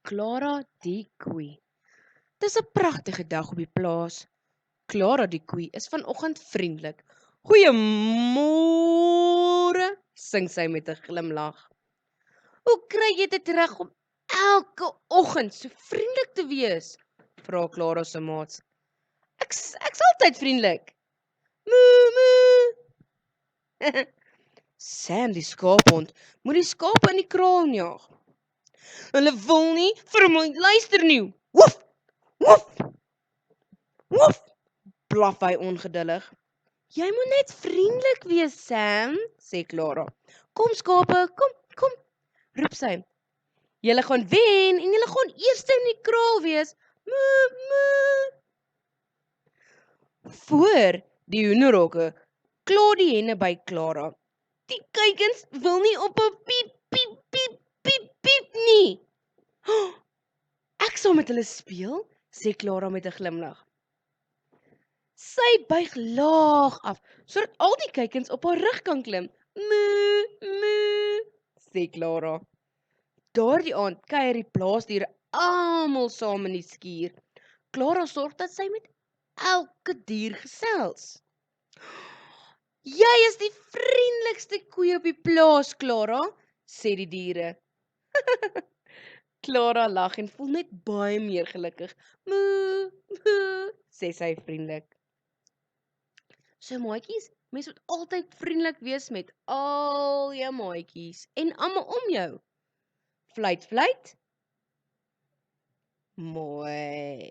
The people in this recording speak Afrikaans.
Clara die koei. Dis 'n pragtige dag op die plaas. Clara die koei is vanoggend vriendelik. Goeiemôre, sing sy met 'n glimlag. Hoe kry jy dit reg om elke oggend so vriendelik te wees? Vra Clara se maats. Ek's altyd vriendelik. Moo moo. Sam die skaaphond moet die skape in die kraal jaag. Hulle wil nie vir my luister nie. Woef, woef, woef, blaf hy ongeduldig. Jy moet net vriendelik wees, Sam, sê Clara. Kom skape, kom, roep sy. Julle gaan wen en julle gaan eerste in die kraal wees. Moo, moo. Voor die hoenderhokke kla die henne by Clara. Die kuikens wil nie op 'n piep, piep, piep, piep, piep nie. Ek sal met hulle speel, sê Clara met 'n glimlag. Sy buig laag af, sodat al die kuikens op haar rug kan klim. Moo, moo, sê Clara. Daardie aand kuier die plaasdiere almal saam in die skuur. Clara sorg dat sy met elke dier gesels. Jy is die vriendelikste koei op die plaas, Clara, sê die diere. Clara lag en voel net baie meer gelukkig. Moo, moo, sê sy vriendelik. So maatjies, mens moet altyd vriendelik wees met al jou maatjies en almal om jou. Fluit, fluit. Mooi.